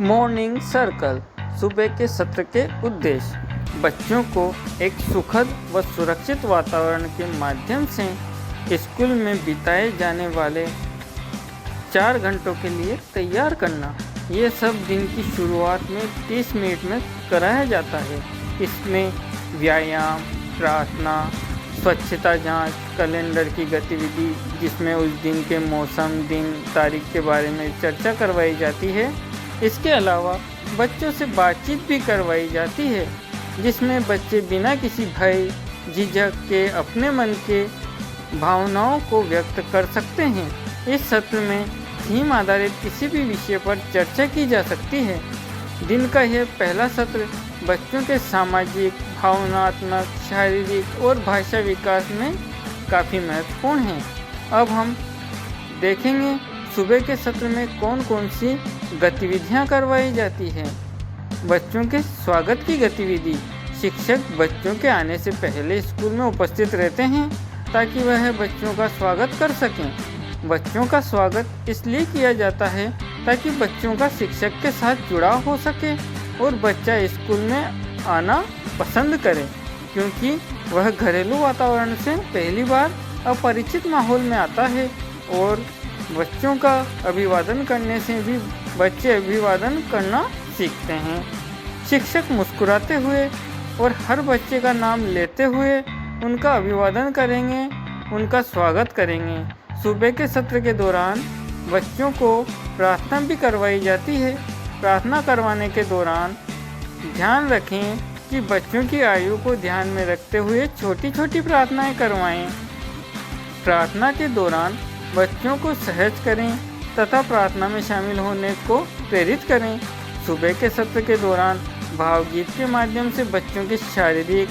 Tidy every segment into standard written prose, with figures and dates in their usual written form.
Morning circle सुबह के सत्र के उद्देश्य बच्चों को एक सुखद व सुरक्षित वातावरण के माध्यम से स्कूल में बिताए जाने वाले 4 घंटों के लिए तैयार करना। ये सब दिन की शुरुआत में 30 मिनट में कराया जाता है। इसमें व्यायाम, प्रार्थना, स्वच्छता जांच, कैलेंडर की गतिविधि जिसमें उस दिन के मौसम, दिन, तारीख के बारे में चर्चा करवाई जाती है। इसके अलावा बच्चों से बातचीत भी करवाई जाती है जिसमें बच्चे बिना किसी भय, झिझक के अपने मन के भावनाओं को व्यक्त कर सकते हैं। इस सत्र में थीम आधारित किसी भी विषय पर चर्चा की जा सकती है। दिन का यह पहला सत्र बच्चों के सामाजिक, भावनात्मक, शारीरिक और भाषा विकास में काफ़ी महत्वपूर्ण है। अब हम देखेंगे सुबह के सत्र में कौन कौन सी गतिविधियां करवाई जाती हैं। बच्चों के स्वागत की गतिविधि। शिक्षक बच्चों के आने से पहले स्कूल में उपस्थित रहते हैं ताकि वह बच्चों का स्वागत कर सकें। बच्चों का स्वागत इसलिए किया जाता है ताकि बच्चों का शिक्षक के साथ जुड़ाव हो सके और बच्चा स्कूल में आना पसंद करे, क्योंकि वह घरेलू वातावरण से पहली बार अपरिचित माहौल में आता है। और बच्चों का अभिवादन करने से भी बच्चे अभिवादन करना सीखते हैं। शिक्षक मुस्कुराते हुए और हर बच्चे का नाम लेते हुए उनका अभिवादन करेंगे, उनका स्वागत करेंगे। सुबह के सत्र के दौरान बच्चों को प्रार्थना भी करवाई जाती है। प्रार्थना करवाने के दौरान ध्यान रखें कि बच्चों की आयु को ध्यान में रखते हुए छोटी छोटी प्रार्थनाएं करवाएं। प्रार्थना के दौरान बच्चों को सहज करें तथा प्रार्थना में शामिल होने को प्रेरित करें। सुबह के सत्र के दौरान भावगीत के माध्यम से बच्चों के शारीरिक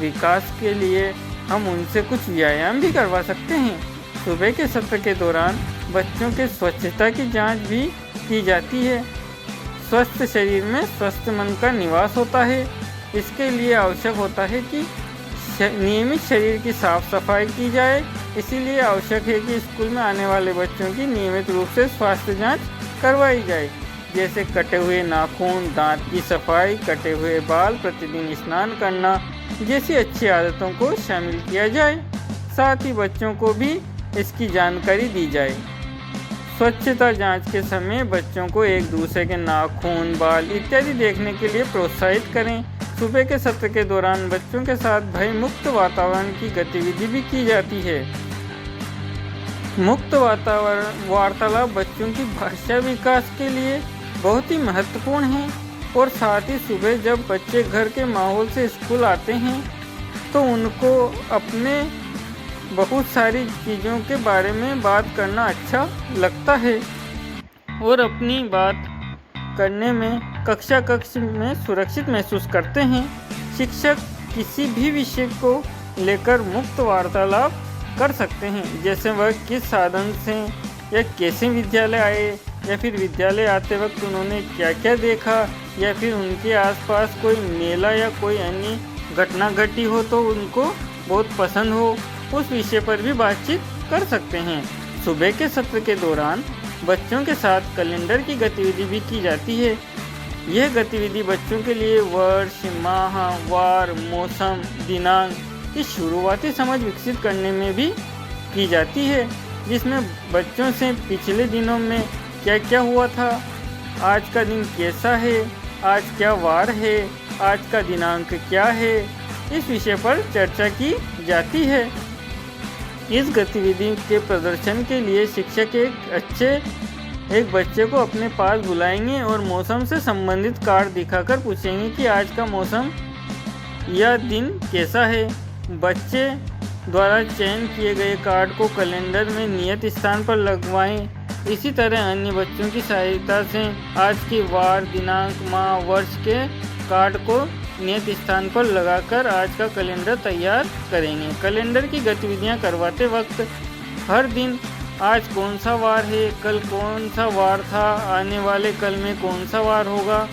विकास के लिए हम उनसे कुछ व्यायाम भी करवा सकते हैं। सुबह के सत्र के दौरान बच्चों के स्वच्छता की जांच भी की जाती है। स्वस्थ शरीर में स्वस्थ मन का निवास होता है। इसके लिए आवश्यक होता है कि नियमित शरीर की साफ सफाई की जाए। इसीलिए आवश्यक है कि स्कूल में आने वाले बच्चों की नियमित रूप से स्वास्थ्य जांच करवाई जाए, जैसे कटे हुए नाखून, दांत की सफाई, कटे हुए बाल, प्रतिदिन स्नान करना जैसी अच्छी आदतों को शामिल किया जाए। साथ ही बच्चों को भी इसकी जानकारी दी जाए। स्वच्छता जांच के समय बच्चों को एक दूसरे के नाखून, बाल इत्यादि देखने के लिए प्रोत्साहित करें। सुबह के सत्र के दौरान बच्चों के साथ भय मुक्त वातावरण की गतिविधि भी की जाती है। मुक्त वातावरण वार्तालाप बच्चों की भाषा विकास के लिए बहुत ही महत्वपूर्ण है। और साथ ही सुबह जब बच्चे घर के माहौल से स्कूल आते हैं तो उनको अपने बहुत सारी चीज़ों के बारे में बात करना अच्छा लगता है और अपनी बात करने में कक्ष में सुरक्षित महसूस करते हैं। शिक्षक किसी भी विषय को लेकर मुक्त वार्तालाप कर सकते हैं, जैसे वह किस साधन से या कैसे विद्यालय आए, या फिर विद्यालय आते वक्त उन्होंने क्या क्या देखा, या फिर उनके आसपास कोई मेला या कोई अन्य घटना घटी हो तो उनको बहुत पसंद हो, उस विषय पर भी बातचीत कर सकते हैं। सुबह के सत्र के दौरान बच्चों के साथ कैलेंडर की गतिविधि भी की जाती है। यह गतिविधि बच्चों के लिए वर्ष, माह, वार, मौसम, दिनांक की शुरुआती समझ विकसित करने में भी की जाती है, जिसमें बच्चों से पिछले दिनों में क्या क्या हुआ था, आज का दिन कैसा है, आज क्या वार है, आज का दिनांक क्या है, इस विषय पर चर्चा की जाती है। इस गतिविधि के प्रदर्शन के लिए शिक्षक एक बच्चे को अपने पास बुलाएंगे और मौसम से संबंधित कार्ड दिखाकर पूछेंगे कि आज का मौसम या दिन कैसा है। बच्चे द्वारा चयन किए गए कार्ड को कैलेंडर में नियत स्थान पर लगवाएं। इसी तरह अन्य बच्चों की सहायता से आज के वार, दिनांक, माह, वर्ष के कार्ड को नियत स्थान पर लगाकर आज का कैलेंडर तैयार करेंगे। कैलेंडर की गतिविधियां करवाते वक्त हर दिन आज कौन सा वार है, कल कौन सा वार था, आने वाले कल में कौन सा वार होगा,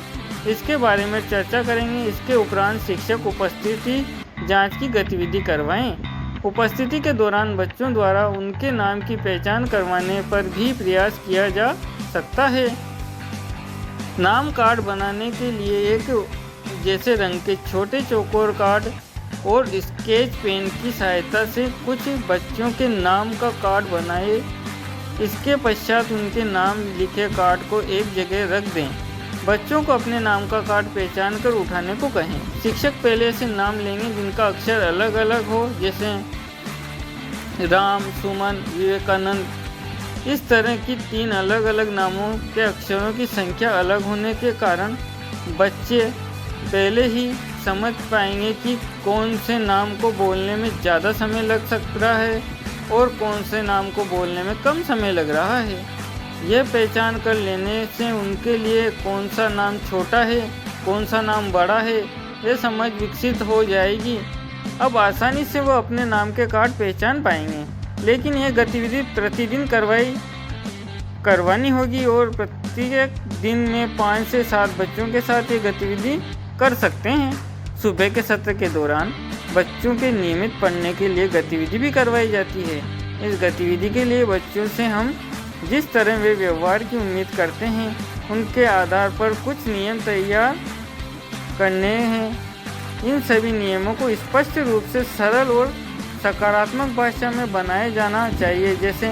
इसके बारे में चर्चा करेंगे। इसके उपरांत शिक्षक उपस्थिति जांच की गतिविधि करवाएं। उपस्थिति के दौरान बच्चों द्वारा उनके नाम की पहचान करवाने पर भी प्रयास किया जा सकता है। नाम कार्ड बनाने के लिए एक जैसे रंग के छोटे चौकोर कार्ड और स्केच पेन की सहायता से कुछ बच्चों के नाम का कार्ड बनाए। इसके पश्चात उनके नाम लिखे कार्ड को एक जगह रख दें। बच्चों को अपने नाम का कार्ड पहचान कर उठाने को कहें। शिक्षक पहले ऐसे नाम लेंगे जिनका अक्षर अलग अलग हो, जैसे राम, सुमन, विवेकानंद। इस तरह की 3 अलग अलग नामों के अक्षरों की संख्या अलग होने के कारण बच्चे पहले ही समझ पाएंगे कि कौन से नाम को बोलने में ज़्यादा समय लग सकता है और कौन से नाम को बोलने में कम समय लग रहा है। यह पहचान कर लेने से उनके लिए कौन सा नाम छोटा है, कौन सा नाम बड़ा है, यह समझ विकसित हो जाएगी। अब आसानी से वह अपने नाम के कार्ड पहचान पाएंगे। लेकिन यह गतिविधि प्रतिदिन करवानी होगी और प्रत्येक दिन में 5 से 7 बच्चों के साथ ये गतिविधि कर सकते हैं। सुबह के सत्र के दौरान बच्चों के नियमित पढ़ने के लिए गतिविधि भी करवाई जाती है। इस गतिविधि के लिए बच्चों से हम जिस तरह वे व्यवहार की उम्मीद करते हैं उनके आधार पर कुछ नियम तैयार करने हैं। इन सभी नियमों को स्पष्ट रूप से सरल और सकारात्मक भाषा में बनाया जाना चाहिए, जैसे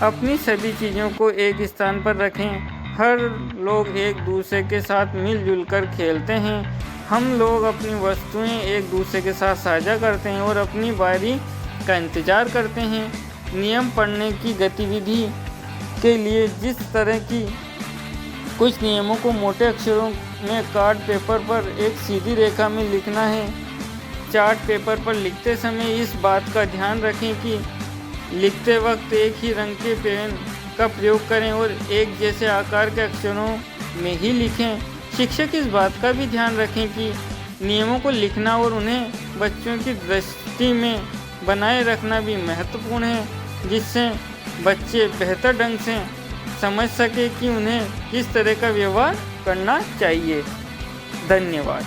अपनी सभी चीज़ों को एक स्थान पर रखें, हर लोग एक दूसरे के साथ मिलजुल कर खेलते हैं, हम लोग अपनी वस्तुएं एक दूसरे के साथ साझा करते हैं और अपनी बारी का इंतज़ार करते हैं। नियम पढ़ने की गतिविधि के लिए जिस तरह की कुछ नियमों को मोटे अक्षरों में कार्ड पेपर पर एक सीधी रेखा में लिखना है। चार्ट पेपर पर लिखते समय इस बात का ध्यान रखें कि लिखते वक्त एक ही रंग के पेन का प्रयोग करें और एक जैसे आकार के अक्षरों में ही लिखें। शिक्षक इस बात का भी ध्यान रखें कि नियमों को लिखना और उन्हें बच्चों की दृष्टि में बनाए रखना भी महत्वपूर्ण है, जिससे बच्चे बेहतर ढंग से समझ सके कि उन्हें किस तरह का व्यवहार करना चाहिए। धन्यवाद।